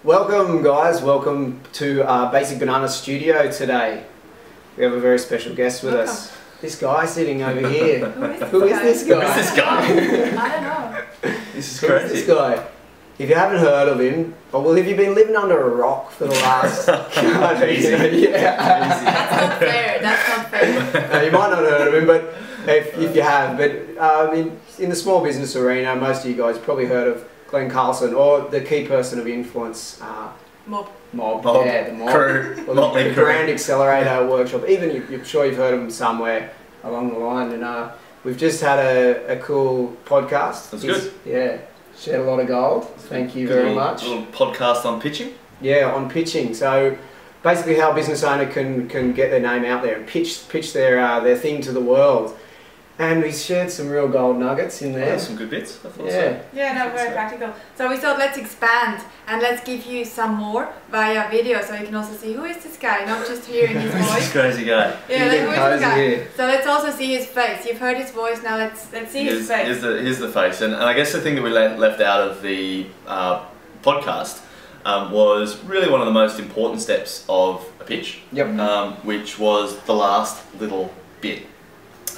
Welcome guys, welcome to Basic Banana Studio today. We have a very special guest with us. This guy sitting over here. Who is this guy? Who is this guy? I don't know. This is crazy. Who is this guy? If you haven't heard of him, well, if you've been living under a rock for the last... Easy. Yeah. That's not fair, that's not fair. No, you might not have heard of him, but if you have. But in the small business arena, most of you guys probably heard of Glen Carlson, or the key person of influence. Mob. Yeah, the Mob. Crew. Well, the Brand Accelerator Workshop. Even you're sure you've heard of them somewhere along the line. And we've just had a cool podcast. That's good. Yeah, shed a lot of gold. Thank you very much. A little podcast on pitching. Yeah, on pitching. So basically, how a business owner can get their name out there and pitch their thing to the world. And we shared some real gold nuggets in there. Some good bits, I thought. Yeah. So. Yeah, no, very practical. So we thought let's expand and let's give you some more via video so you can also see who is this guy, not just hearing his Who's voice. this crazy guy? Yeah, like, who is this guy? Here. So let's also see his face. You've heard his voice, now let's see his face. Here's the face. And I guess the thing that we left out of the podcast was really one of the most important steps of a pitch. Yep. Which was the last little bit.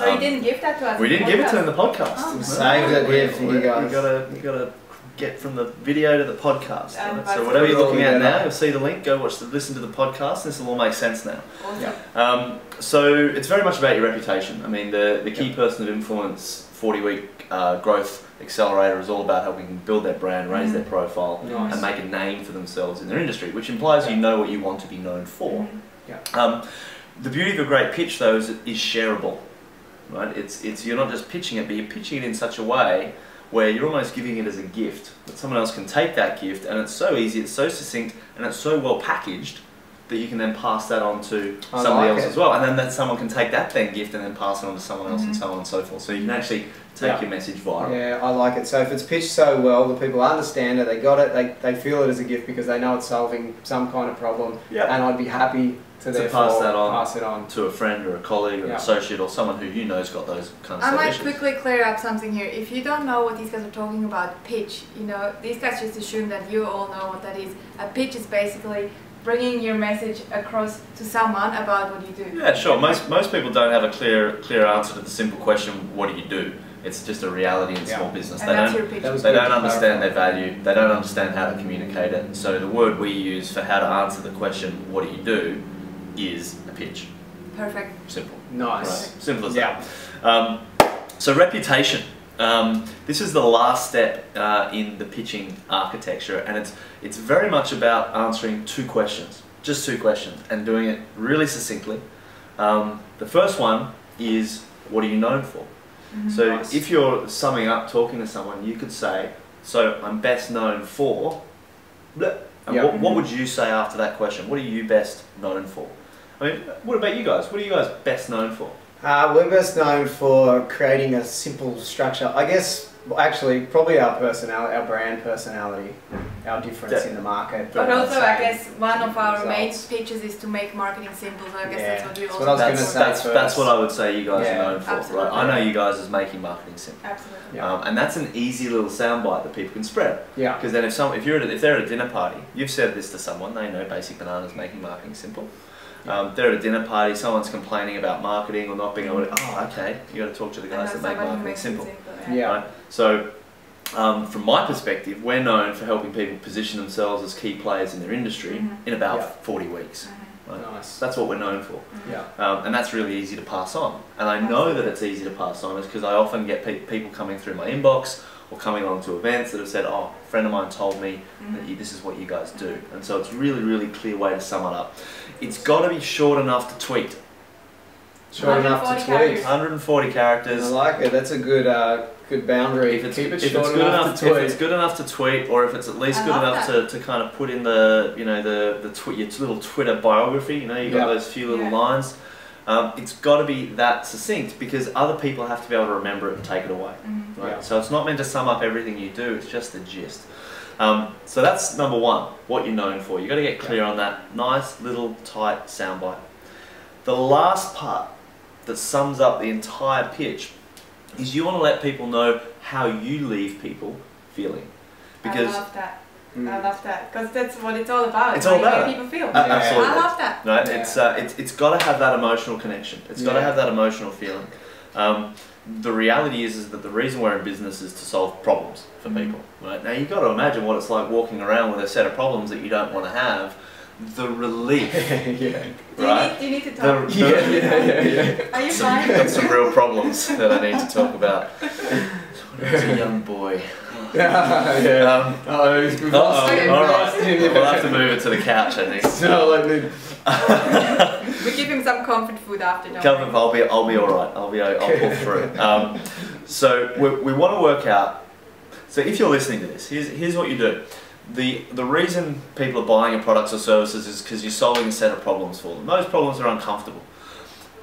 Oh, you didn't give that to us? We didn't give it to him in the podcast. Oh. Saved it here for you guys. You gotta get from the video to the podcast. And right? So whatever you're looking at now, together. you'll see the link. Go listen to the podcast. This will all make sense now. Awesome. So it's very much about your reputation. I mean, the key person of influence 40-week growth accelerator is all about helping them build their brand, raise their profile, Nice. and make a name for themselves in their industry, which implies you know what you want to be known for. The beauty of a great pitch, though, is it is shareable. Right? It's you're not just pitching it, but you're pitching it in such a way where you're almost giving it as a gift, that someone else can take that gift, and it's so easy, it's so succinct, and it's so well packaged that you can then pass that on to somebody else as well, and then that someone can take that gift and then pass it on to someone else, and so on and so forth. So you can actually take your message viral. Yeah, I like it. So if it's pitched so well, the people understand it, they got it, they feel it as a gift because they know it's solving some kind of problem, and I'd be happy to pass it on to a friend or a colleague or an associate or someone who you know's got those kinds of I might issues. quickly clear up something here. If you don't know what these guys are talking about, pitch, you know, these guys just assume that you all know what that is. A pitch is basically bringing your message across to someone about what you do. Yeah, sure. Most people don't have a clear answer to the simple question, what do you do? It's just a reality in small business. And They that's don't, your pitch. they don't understand their value, they don't understand how to communicate it. So the word we use for how to answer the question, what do you do, is a pitch. Perfect. Simple. Nice. Right. Simple as that. So reputation. This is the last step in the pitching architecture, and it's very much about answering two questions, just two questions, and doing it really succinctly. The first one is, what are you known for? So if you're summing up, talking to someone, you could say, so I'm best known for, blah. And what would you say after that question? What are you best known for? I mean, what about you guys? What are you guys best known for? We're best known for creating a simple structure. I guess, actually, probably our personality, our brand personality, our difference in the market. But also, I guess one of our main pitches is to make marketing simple. So I guess that's what we also. That's what I would say you guys are known for. Absolutely. Right? I know you guys as making marketing simple. Absolutely. And that's an easy little soundbite that people can spread. Yeah. Because then if they're at a dinner party, you've said this to someone, they know Basic Banana's making marketing simple. They're at a dinner party, someone's complaining about marketing or not being able to, okay, you got to talk to the guys that make marketing simple. Right? So, from my perspective, we're known for helping people position themselves as key players in their industry in about 40 weeks. Right? Nice. That's what we're known for. Yeah. And that's really easy to pass on. And I know that it's easy to pass on is because I often get people coming through my inbox or coming along to events that have said, oh, a friend of mine told me that this is what you guys do. And so it's a really, really clear way to sum it up. It's got to be short enough to tweet. Short enough to tweet. 140 characters. I like it. That's a good boundary. If it's good enough to tweet, or if it's at least good enough to kind of put in the your little Twitter biography. You know, you've got those few little lines. It's got to be that succinct because other people have to be able to remember it and take it away. Right? So it's not meant to sum up everything you do. It's just the gist. So that's number one, what you're known for. You've got to get clear on that nice little tight soundbite. The last part that sums up the entire pitch is you want to let people know how you leave people feeling. I love that. I love that, because that's what it's all about. It's all about make people feel. Absolutely. I love that. Right? Yeah. It's got to have that emotional connection. It's got to have that emotional feeling. The reality is that the reason we're in business is to solve problems for people. Right? Now you've got to imagine what it's like walking around with a set of problems that you don't want to have. The relief. Right? Do you need to talk? Yeah. Are you I've fine? got some real problems that I need to talk about. As a young boy. Yeah. All right. We'll have to move it to the couch, I think. So like the We give him some comfort food after. I'll be all right. I'll pull through. So we want to work out. So if you're listening to this, here's what you do. The reason people are buying your products or services is because you're solving a set of problems for them. Those problems are uncomfortable.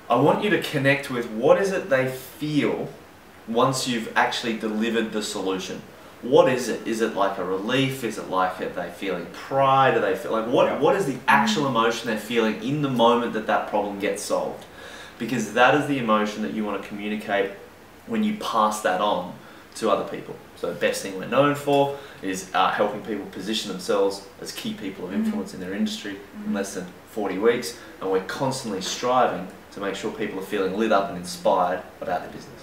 I want you to connect with what is it they feel once you've actually delivered the solution. What is it? Is it like a relief? Is it like they feeling pride? Do they feel like what is the actual emotion they're feeling in the moment that problem gets solved? Because that is the emotion that you want to communicate when you pass that on to other people. So the best thing we're known for is helping people position themselves as key people of influence in their industry in less than 40 weeks, and we're constantly striving to make sure people are feeling lit up and inspired about their business.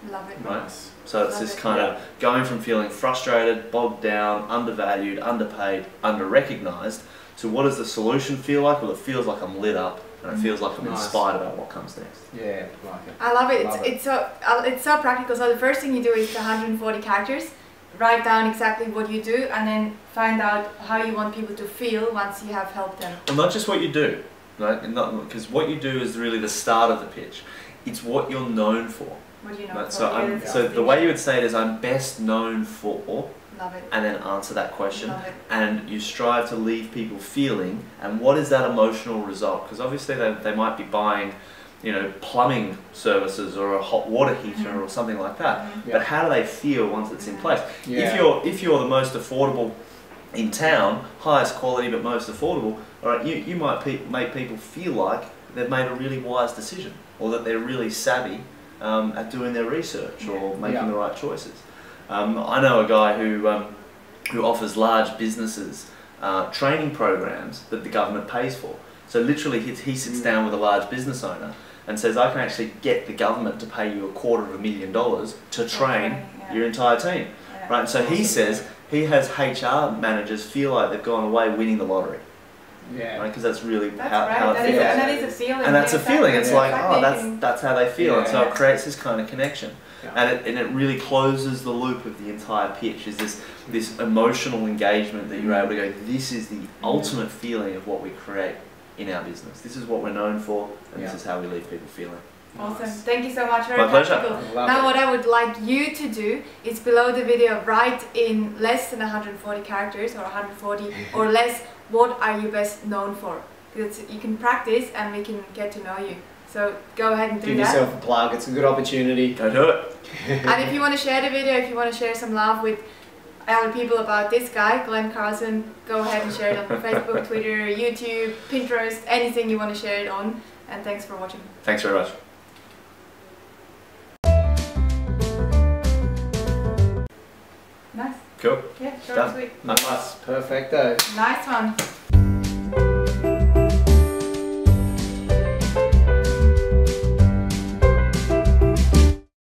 Love it. Right? So it's this kind of going from feeling frustrated, bogged down, undervalued, underpaid, under-recognised, to what does the solution feel like? Well, it feels like I'm lit up, and it feels like I'm inspired about what comes next. yeah, like it. I love it. It's so practical. So the first thing you do is the 140 characters. Write down exactly what you do, and then find out how you want people to feel once you have helped them. Well, not just what you do, right? Because what you do is really the start of the pitch. It's what you're known for. What do you know? Right? So the way you would say it is, I'm best known for. Love it. And then answer that question. Love it. And you strive to leave people feeling, and what is that emotional result? Because obviously they might be buying, plumbing services or a hot water heater or something like that. But how do they feel once it's in place? If you're the most affordable in town, highest quality but most affordable, all right, you might make people feel like they've made a really wise decision, or that they're really savvy at doing their research or making the right choices. I know a guy who offers large businesses training programs that the government pays for. So literally he sits down with a large business owner and says, I can actually get the government to pay you $250,000 to train your entire team. Right? And so he says he has HR managers feel like they've gone away winning the lottery. Yeah. Because that's really That's how right. it feels. That is a feeling. And that's a feeling. It's like, exactly. that's how they feel. Yeah. And so it creates this kind of connection. Yeah. And it really closes the loop of the entire pitch. Is this emotional engagement that you're able to go, this is the ultimate feeling of what we create in our business. This is what we're known for, and this is how we leave people feeling. Awesome. Nice. Thank you so much. Very My pleasure. practical. Love Now it. what I would like you to do is below the video write in less than 140 characters or 140 or less, what are you best known for? Because you can practice and we can get to know you. So go ahead and do Give that. yourself a plug. It's a good opportunity. Go do it. And if you want to share the video, if you want to share some love with other people about this guy, Glen Carlson, go ahead and share it on Facebook, Twitter, YouTube, Pinterest, anything you want to share it on. And thanks for watching. Thanks very much. Nice. Cool. Yeah, short Done. and sweet. Nice. Perfecto. Nice one.